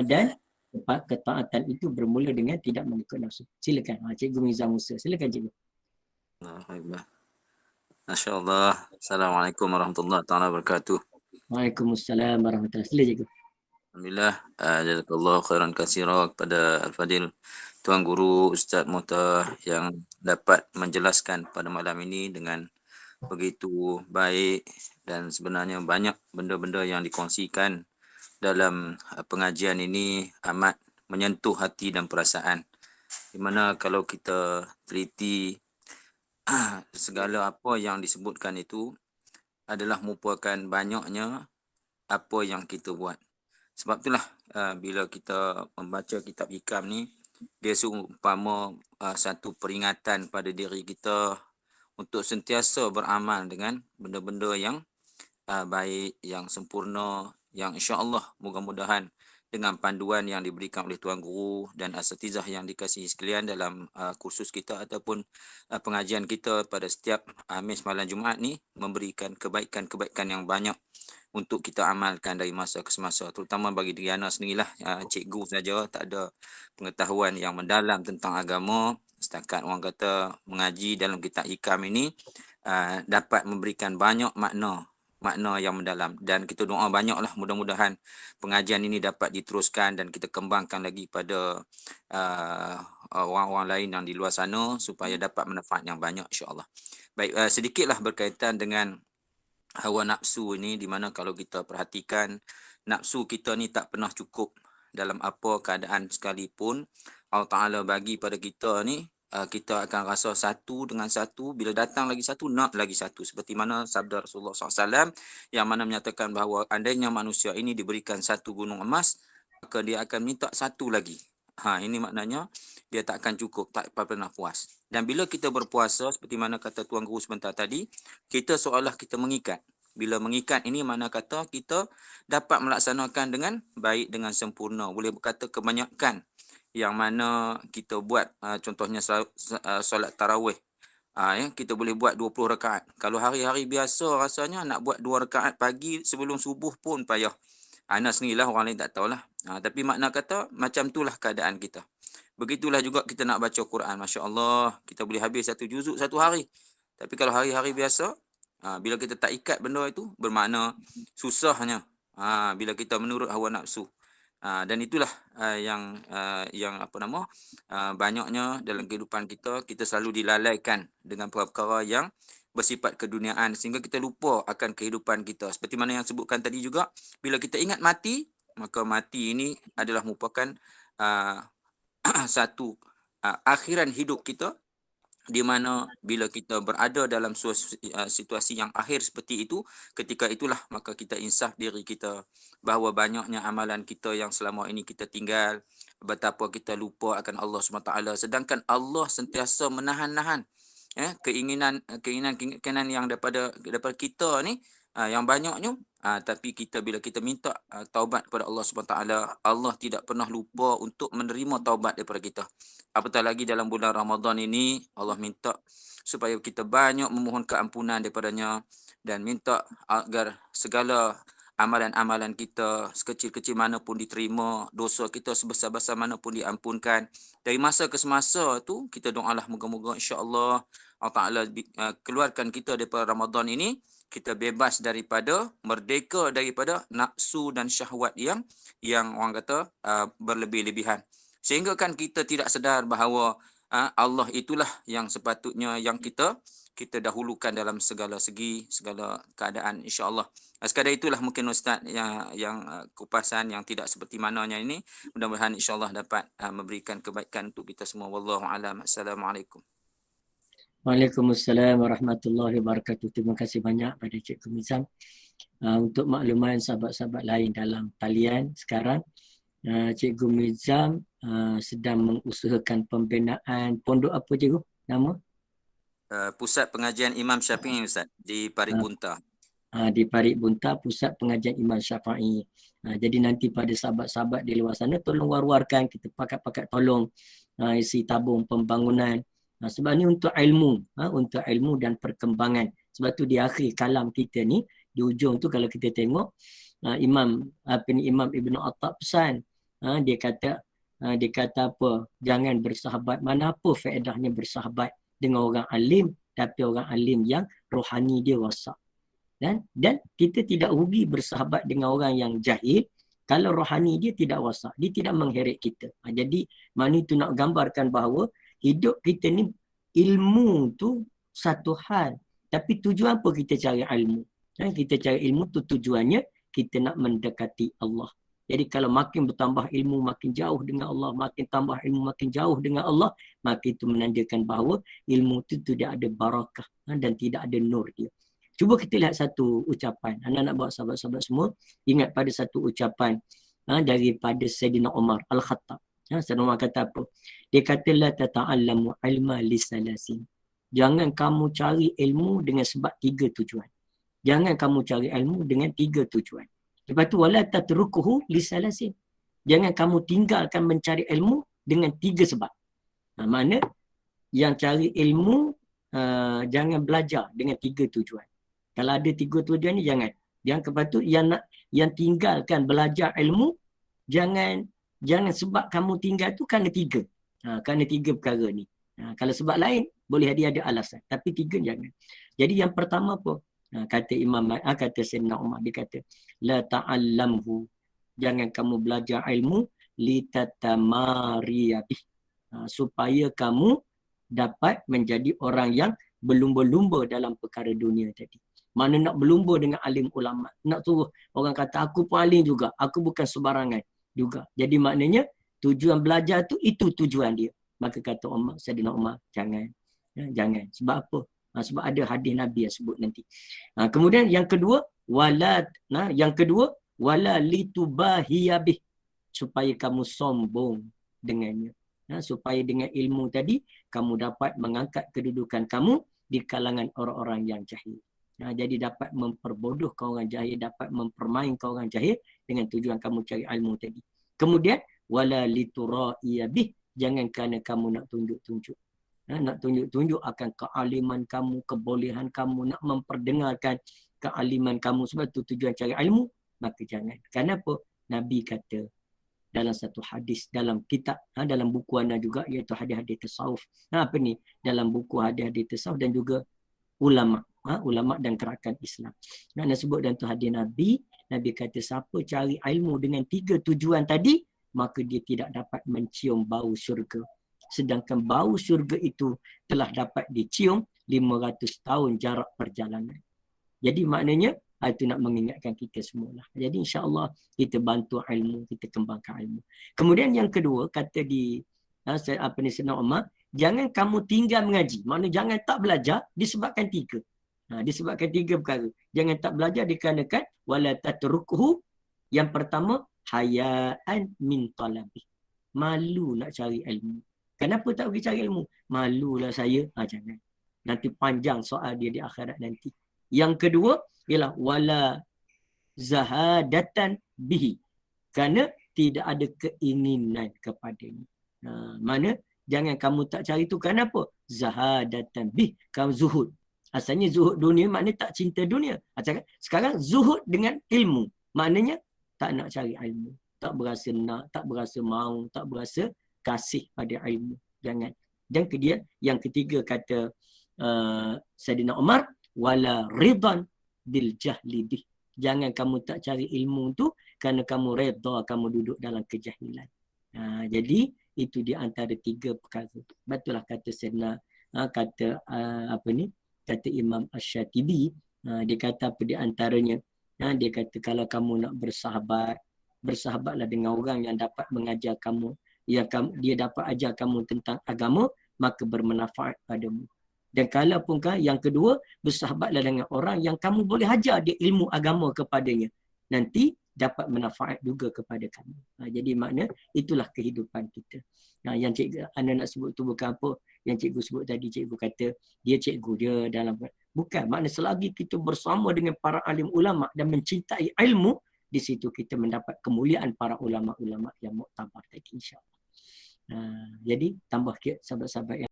Dan ketaatan itu bermula dengan tidak mengikut nafsu. Silakan. Cikgu Miza Musa. Silakan cikgu. Masya Allah. Assalamualaikum warahmatullahi wabarakatuh. Waalaikumsalam warahmatullahi wabarakatuh. Silakan cikgu. Alhamdulillah, jazakallah khairan katsira kepada Al-Fadil Tuan Guru Ustaz Muta yang dapat menjelaskan pada malam ini dengan begitu baik, dan sebenarnya banyak benda-benda yang dikongsikan dalam pengajian ini amat menyentuh hati dan perasaan. Di mana kalau kita teliti segala apa yang disebutkan itu adalah merupakan banyaknya apa yang kita buat. Sebab itulah bila kita membaca kitab hikam ni, dia seumpama satu peringatan pada diri kita untuk sentiasa beramal dengan benda-benda yang baik, yang sempurna, yang insya-Allah mudah-mudahan dengan panduan yang diberikan oleh Tuan Guru dan asatizah yang dikasihi sekalian dalam kursus kita ataupun pengajian kita pada setiap Khamis malam Jumaat ni memberikan kebaikan-kebaikan yang banyak untuk kita amalkan dari masa ke semasa, terutama bagi diri Ana sendirilah. Cikgu saja tak ada pengetahuan yang mendalam tentang agama, setakat orang kata mengaji dalam kitab hikam ini dapat memberikan banyak makna yang mendalam, dan kita doa banyaklah mudah-mudahan pengajian ini dapat diteruskan dan kita kembangkan lagi pada orang-orang lain yang di luar sana supaya dapat manfaat yang banyak insya-Allah. Baik, sedikitlah berkaitan dengan hawa nafsu ini, di mana kalau kita perhatikan nafsu kita ni tak pernah cukup dalam apa keadaan sekalipun. Allah Ta'ala bagi pada kita ni, kita akan rasa satu dengan satu, bila datang lagi satu, nak lagi satu. Seperti mana sabda Rasulullah SAW yang mana menyatakan bahawa andainya manusia ini diberikan satu gunung emas, maka dia akan minta satu lagi. Ini maknanya dia tak akan cukup, tak pernah puas. Dan bila kita berpuasa, seperti mana kata Tuan Guru sebentar tadi, kita seolah kita mengikat. Bila mengikat ini mana kata kita dapat melaksanakan dengan baik, dengan sempurna. Boleh berkata kebanyakan yang mana kita buat, contohnya solat tarawih, kita boleh buat 20 rakaat. Kalau hari-hari biasa rasanya nak buat 2 rakaat pagi sebelum subuh pun payah. Ana sendirilah, orang lain tak tahulah. Tapi makna kata macam itulah keadaan kita. Begitulah juga kita nak baca Quran. Masya Allah, kita boleh habis satu juzuk satu hari. Tapi kalau hari-hari biasa, bila kita tak ikat benda itu, bermakna susahnya bila kita menurut hawa nafsu. Dan itulah yang banyaknya dalam kehidupan kita selalu dilalaikan dengan perkara yang bersifat keduniaan sehingga kita lupa akan kehidupan kita. Seperti mana yang sebutkan tadi juga, bila kita ingat mati, maka mati ini adalah merupakan satu akhiran hidup kita, di mana bila kita berada dalam situasi yang akhir seperti itu, ketika itulah maka kita insaf diri kita bahawa banyaknya amalan kita yang selama ini kita tinggal, betapa kita lupa akan Allah SWT, sedangkan Allah sentiasa menahan-nahan keinginan yang daripada kita ni yang banyaknya, tapi bila kita minta taubat kepada Allah SWT, Allah tidak pernah lupa untuk menerima taubat daripada kita. Apatah lagi dalam bulan Ramadan ini, Allah minta supaya kita banyak memohon keampunan daripadanya dan minta agar segala amalan-amalan kita sekecil-kecil mana pun diterima, dosa kita sebesar-besar mana pun diampunkan. Dari masa ke semasa tu kita doalah moga-moga insya-Allah Allah Taala keluarkan kita daripada Ramadan ini, kita bebas daripada, merdeka daripada nafsu dan syahwat yang orang kata berlebih-lebihan. Sehingga kan kita tidak sedar bahawa Allah itulah yang sepatutnya yang kita dahulukan dalam segala segi, segala keadaan insya-Allah. Sekadar itulah mungkin Ustaz yang kupasan yang tidak seperti mananya ini. Mudah-mudahan insya-Allah dapat memberikan kebaikan untuk kita semua. Wallahu a'lam. Assalamualaikum. Waalaikumsalam warahmatullahi wabarakatuh. Terima kasih banyak pada Cikgu Mizam. Untuk makluman sahabat-sahabat lain dalam talian sekarang, Cikgu Mizam sedang mengusahakan pembinaan pondok apa cikgu? Nama? Pusat Pengajian Imam Syafi'i Ustaz di Parit Bunta. Di Parit Bunta, Pusat Pengajian Imam Syafi'i. Jadi nanti pada sahabat-sahabat di luar sana tolong war-warkan, kita pakat-pakat tolong isi tabung pembangunan. Sebab ni untuk ilmu dan perkembangan. Sebab tu di akhir kalam kita ni, di ujung tu kalau kita tengok Imam Ibn Attab pesan dia kata apa? Jangan bersahabat. Mana apa faedahnya bersahabat dengan orang alim, tapi orang alim yang rohani dia rosak. Dan kita tidak rugi bersahabat dengan orang yang jahil kalau rohani dia tidak rosak, dia tidak mengheret kita. Jadi mana itu nak gambarkan bahawa hidup kita ni, ilmu tu satu hal, tapi tujuan apa kita cari ilmu? Kita cari ilmu tu tujuannya kita nak mendekati Allah. Jadi kalau makin bertambah ilmu, makin jauh dengan Allah, makin tambah ilmu, makin jauh dengan Allah, maka itu menandakan bahawa ilmu itu tidak ada barakah dan tidak ada nur dia. Cuba kita lihat satu ucapan. Anak-anak bawa sahabat-sahabat semua ingat pada satu ucapan daripada Sayyidina Umar Al-Khattab. Sayyidina Umar kata apa? Dia kata la tata'allamu ilma lisalasin. Jangan kamu cari ilmu dengan sebab 3 tujuan. Jangan kamu cari ilmu dengan 3 tujuan. Lepas tu wala tatrukuhu lisalasin. Jangan kamu tinggalkan mencari ilmu dengan 3 sebab. Mana yang cari ilmu jangan belajar dengan 3 tujuan. Kalau ada 3 tujuan ni jangan. Yang lepas tu yang tinggalkan belajar ilmu, jangan sebab kamu tinggal tu kerana 3. Kerana 3 perkara ni. Kalau sebab lain boleh dia ada alasan, tapi 3 jangan. Jadi yang pertama apa? Kata kata Sayyidina Umar, dia kata la ta'allamhu, jangan kamu belajar ilmu litatamariya bih, supaya kamu dapat menjadi orang yang berlumba-lumba dalam perkara dunia tadi. Mana nak berlumba dengan alim ulama, nak suruh orang kata aku pun alim juga, aku bukan sembarangan juga. Jadi maknanya tujuan belajar tu itu tujuan dia. Maka kata Sayyidina Umar, jangan. Jangan. Sebab apa? Sebab ada hadis Nabi yang sebut nanti. Kemudian yang kedua, wala litubahiyabih, supaya kamu sombong dengannya. Supaya dengan ilmu tadi kamu dapat mengangkat kedudukan kamu di kalangan orang-orang yang jahil. Jadi dapat memperbodohkan orang jahil, dapat mempermainkan orang jahil dengan tujuan kamu cari ilmu tadi. Kemudian wala litura'iyabih, jangan kerana kamu nak tunjuk-tunjuk. Nak tunjuk-tunjuk akan kealiman kamu, kebolehan kamu, nak memperdengarkan kealiman kamu, sebab tu tujuan cari ilmu, maka jangan. Kenapa? Nabi kata dalam satu hadis, dalam kitab, dalam buku anda juga, iaitu hadis-hadis tasawuf. Apa ni? Dalam buku hadis-hadis tasawuf dan juga ulama, ulama dan gerakan Islam. Nak sebut dalam tu hadis Nabi kata siapa cari ilmu dengan 3 tujuan tadi, maka dia tidak dapat mencium bau syurga. Sedangkan bau syurga itu telah dapat dicium 500 tahun jarak perjalanan. Jadi maknanya itu nak mengingatkan kita semualah. Jadi insya-Allah kita bantu ilmu, kita kembangkan ilmu. Kemudian yang kedua kata di Sayyidina Umar, jangan kamu tinggal mengaji. Maknanya jangan tak belajar disebabkan 3. Disebabkan 3 perkara. Jangan tak belajar dikarenakan wala tatrukuhu. Yang pertama, hayaan min talabi. Malu nak cari ilmu. Kenapa tak pergi cari ilmu? Malulah saya. Jangan. Nanti panjang soal dia di akhirat nanti. Yang kedua ialah wala zahadatan bihi. Kerana tidak ada keinginan kepadanya. Mana jangan kamu tak cari itu. Kenapa? Zahadatan bih. Kamu zuhud. Asalnya zuhud dunia maknanya tak cinta dunia. Sekarang zuhud dengan ilmu. Maknanya tak nak cari ilmu. Tak berasa nak, tak berasa mahu, tak berasa kasih pada ilmu. Jangan. Dan yang ketiga kata Sayyidina Umar, wala ridan bil jahli bih. Jangan kamu tak cari ilmu tu kerana kamu redha kamu duduk dalam kejahilan. Jadi itu di antara 3 perkara. Betullah kata Sayyidina kata Imam Asy-Syatibi, dia kata apa di antaranya, dia kata kalau kamu nak bersahabatlah dengan orang yang dapat mengajar kamu, dia dapat ajar kamu tentang agama, maka bermanfaat padamu. Dan kalaupun yang kedua, bersahabatlah dengan orang yang kamu boleh ajar dia ilmu agama kepadanya, nanti dapat manfaat juga kepada kamu. Jadi makna itulah kehidupan kita. Yang cikgu anda nak sebut tu bukan apa yang cikgu sebut tadi. Cikgu kata dia cikgu dia dalam, bukan. Makna selagi kita bersama dengan para alim ulama dan mencintai ilmu, di situ kita mendapat kemuliaan para ulama-ulama yang muktabar tadi, insya-Allah. Jadi tambah sahabat-sahabat yang